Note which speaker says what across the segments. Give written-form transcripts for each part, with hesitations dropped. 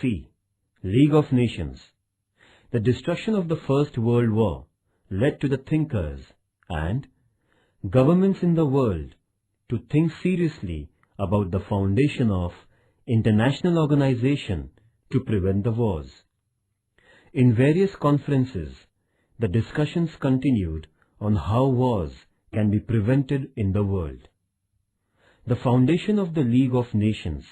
Speaker 1: C. League of Nations. The destruction of the First World War led to the thinkers and governments in the world to think seriously about the foundation of international organization to prevent the wars. In various conferences, the discussions continued on how wars can be prevented in the world. The foundation of the League of Nations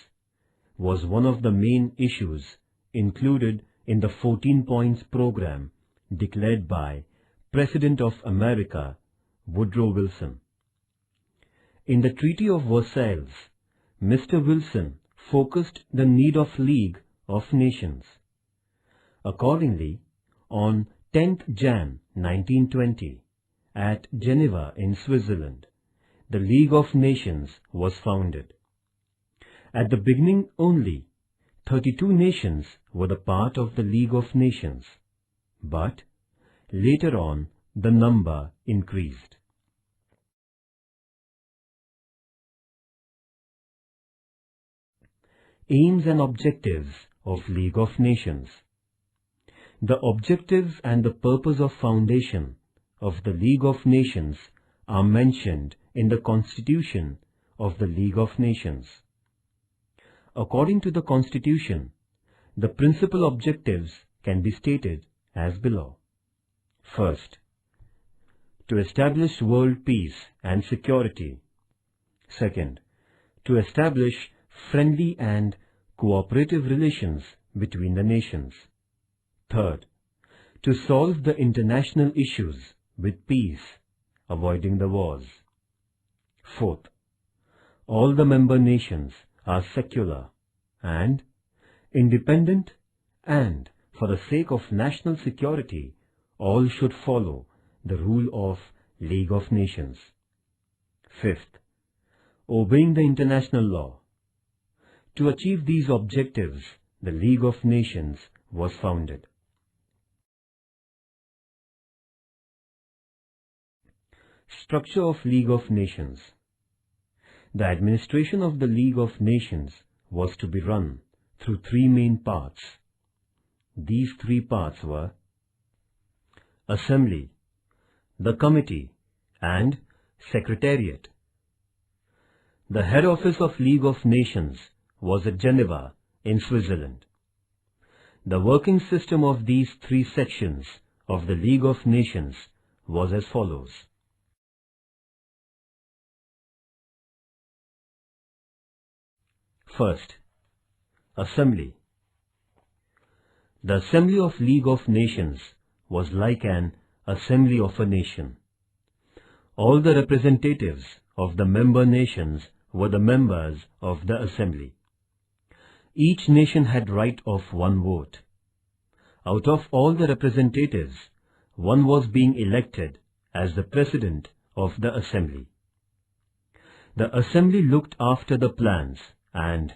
Speaker 1: was one of the main issues included in the 14 points program declared by President of America, Woodrow Wilson. In the Treaty of Versailles, Mr. Wilson focused the need of League of Nations. Accordingly, on 10th Jan 1920, at Geneva in Switzerland, the League of Nations was founded. At the beginning only, 32 nations were the part of the League of Nations, but later on the number increased. Aims and objectives of League of Nations. The objectives and the purpose of foundation of the League of Nations are mentioned in the Constitution of the League of Nations. According to the Constitution, the principal objectives can be stated as below. First, to establish world peace and security. Second, to establish friendly and cooperative relations between the nations. Third, to solve the international issues with peace, avoiding the wars. Fourth, all the member nations are secular and independent, and for the sake of national security, all should follow the rule of League of Nations. Fifth, obeying the international law. To achieve these objectives, the League of Nations was founded. Structure of League of Nations. The administration of the League of Nations was to be run through three main parts. These three parts were Assembly, the Committee, and Secretariat. The head office of League of Nations was at Geneva in Switzerland. The working system of these three sections of the League of Nations was as follows. First, Assembly. The Assembly of League of Nations was like an assembly of a nation. All the representatives of the member nations were the members of the Assembly. Each nation had right of one vote. Out of all the representatives, one was being elected as the President of the Assembly. The Assembly looked after the plans and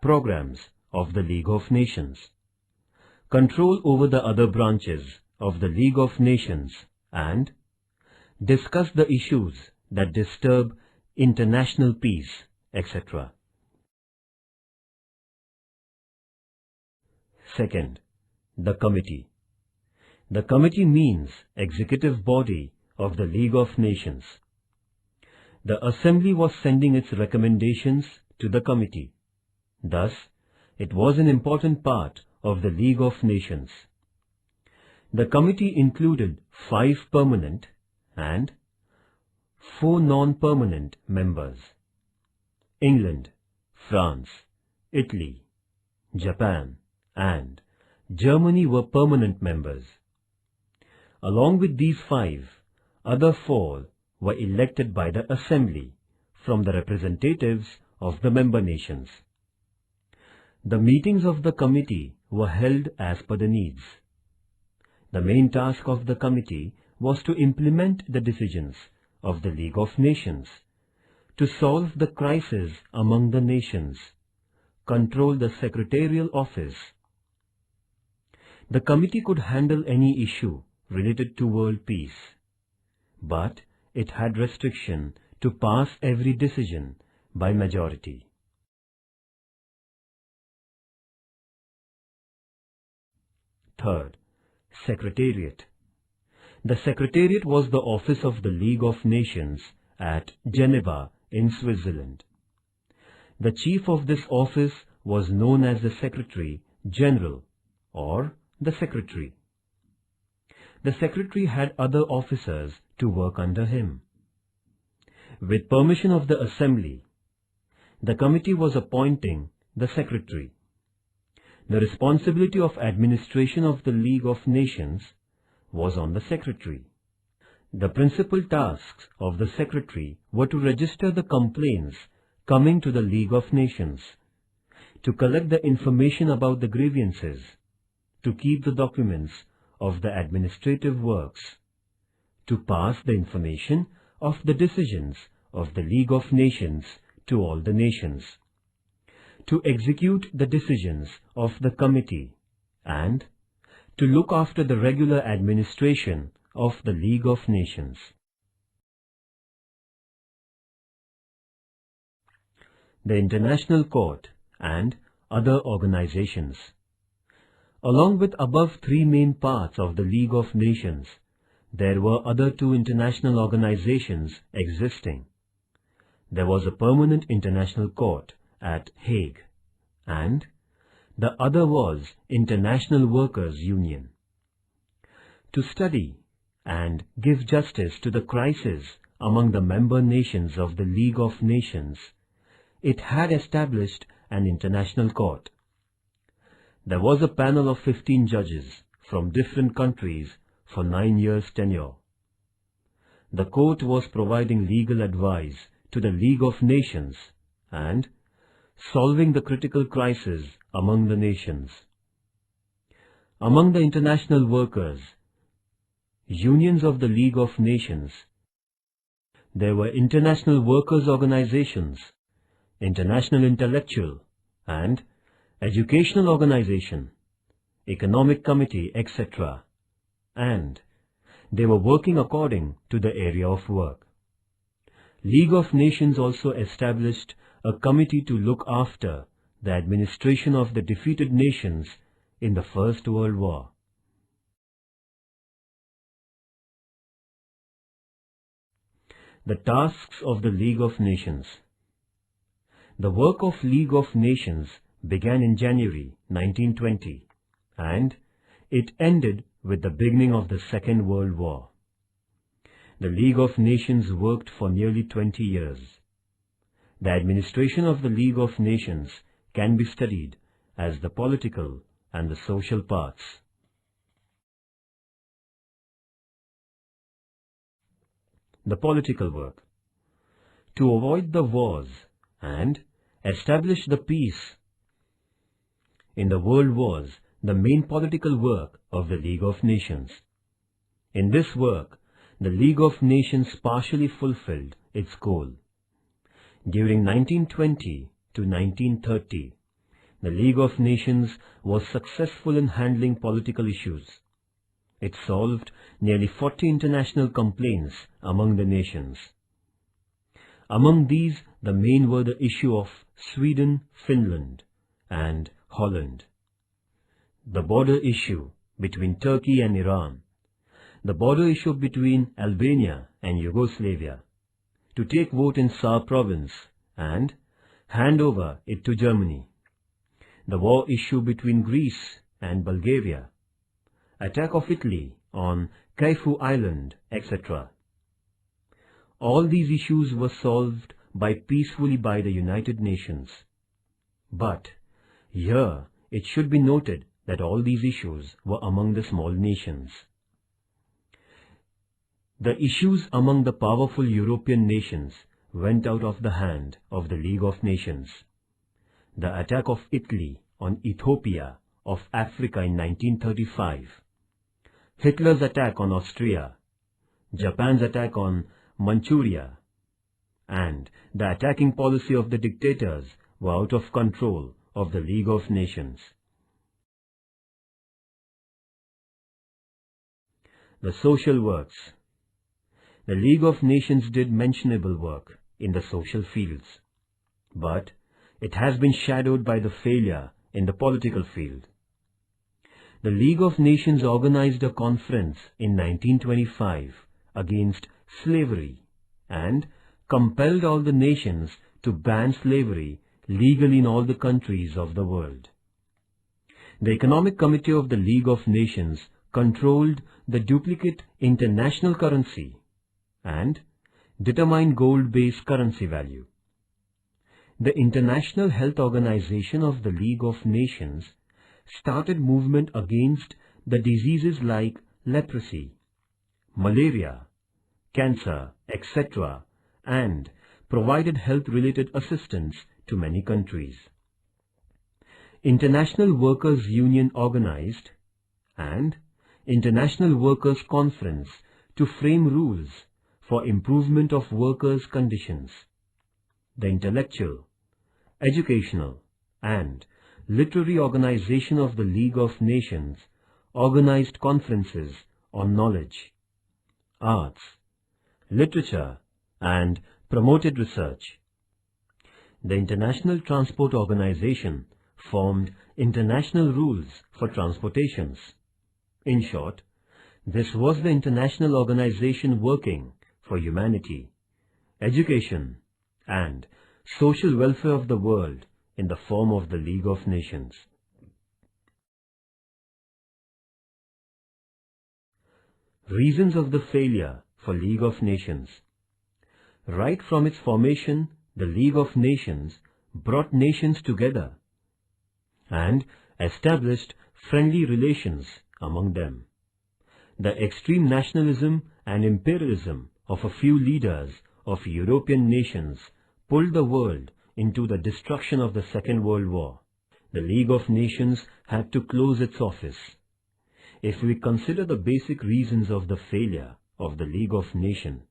Speaker 1: programs of the League of Nations, control over the other branches of the League of Nations, and discuss the issues that disturb international peace, etc. Second, the Committee. The Committee means executive body of the League of Nations. The Assembly was sending its recommendations to the Committee. Thus, it was an important part of the League of Nations. The Committee included 5 permanent and 4 non-permanent members. England, France, Italy, Japan, and Germany were permanent members. Along with these 5, other 4 were elected by the Assembly from the representatives of the member nations. The meetings of the committee were held as per the needs. The main task of the committee was to implement the decisions of the League of Nations, to solve the crisis among the nations, control the secretarial office. The committee could handle any issue related to world peace, but it had restriction to pass every decision by majority. Third, Secretariat. The Secretariat was the office of the League of Nations at Geneva in Switzerland. The chief of this office was known as the Secretary General or the Secretary. The Secretary had other officers to work under him. With permission of the Assembly, the committee was appointing the Secretary. The responsibility of administration of the League of Nations was on the Secretary. The principal tasks of the Secretary were to register the complaints coming to the League of Nations, to collect the information about the grievances, to keep the documents of the administrative works, to pass the information of the decisions of the League of Nations to all the nations, to execute the decisions of the committee, and to look after the regular administration of the League of Nations. The International Court and other organizations. Along with above three main parts of the League of Nations, there were other two international organizations existing. There was a permanent international court at Hague, and the other was International Workers' Union. To study and give justice to the crisis among the member nations of the League of Nations, it had established an international court. There was a panel of 15 judges from different countries for 9 years' tenure. The court was providing legal advice to the League of Nations and solving the critical crisis among the nations. Among the international workers, unions of the League of Nations, there were international workers' organizations, international intellectual and educational organization, economic committee, etc., and they were working according to the area of work. League of Nations also established a committee to look after the administration of the defeated nations in the First World War. The tasks of the League of Nations. The work of League of Nations began in January 1920 and it ended with the beginning of the Second World War. The League of Nations worked for nearly 20 years. The administration of the League of Nations can be studied as the political and the social parts. The political work. To avoid the wars and establish the peace in the world was the main political work of the League of Nations. In this work, the League of Nations partially fulfilled its goal. During 1920 to 1930, the League of Nations was successful in handling political issues. It solved nearly 40 international complaints among the nations. Among these, the main were the issue of Sweden, Finland, and Holland, the border issue between Turkey and Iran, the border issue between Albania and Yugoslavia, to take vote in Saar province and hand over it to Germany, the war issue between Greece and Bulgaria, attack of Italy on Kaifu Island, etc. All these issues were solved peacefully by the United Nations. But here it should be noted that all these issues were among the small nations. The issues among the powerful European nations went out of the hand of the League of Nations. The attack of Italy on Ethiopia of Africa in 1935, Hitler's attack on Austria, Japan's attack on Manchuria, and the attacking policy of the dictators were out of control of the League of Nations. The social works. The League of Nations did mentionable work in the social fields, but it has been shadowed by the failure in the political field. the League of Nations organized a conference in 1925 against slavery and compelled all the nations to ban slavery legally in all the countries of the world. The Economic Committee of the League of Nations controlled the duplicate international currency and determined gold-based currency value. The International Health Organization of the League of Nations started movement against the diseases like leprosy, malaria, cancer, etc., and provided health-related assistance to many countries. International Workers' Union organized and International Workers' Conference to frame rules for improvement of workers' conditions. The Intellectual, Educational, and Literary Organization of the League of Nations organized conferences on knowledge, arts, literature, and promoted research. The International Transport Organization formed international rules for transportations. In short, this was the international organization working for humanity, education, and social welfare of the world in the form of the League of Nations. Reasons of the failure for League of Nations. Right from its formation, the League of Nations brought nations together and established friendly relations among them. The extreme nationalism and imperialism of a few leaders of European nations pulled the world into the destruction of the Second World War. The League of Nations had to close its office. If we consider the basic reasons of the failure of the League of Nations,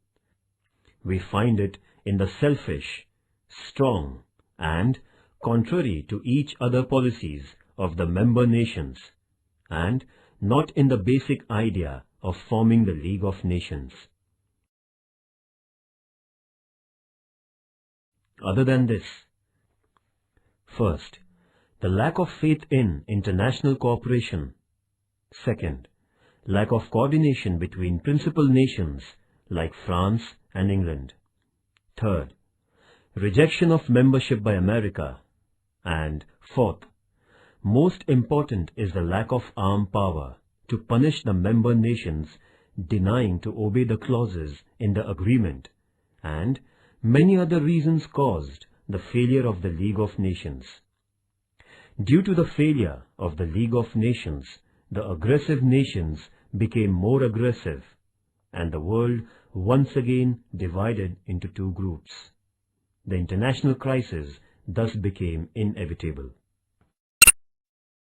Speaker 1: we find it in the selfish, strong, and contrary to each other policies of the member nations, and not in the basic idea of forming the League of Nations. Other than this, first, the lack of faith in international cooperation. Second, lack of coordination between principal nations like France and England. Third, rejection of membership by America. And fourth, most important is the lack of armed power to punish the member nations denying to obey the clauses in the agreement, and many other reasons caused the failure of the League of Nations. Due to the failure of the League of Nations, the aggressive nations became more aggressive, and the world once again divided into two groups. The international crisis thus became inevitable.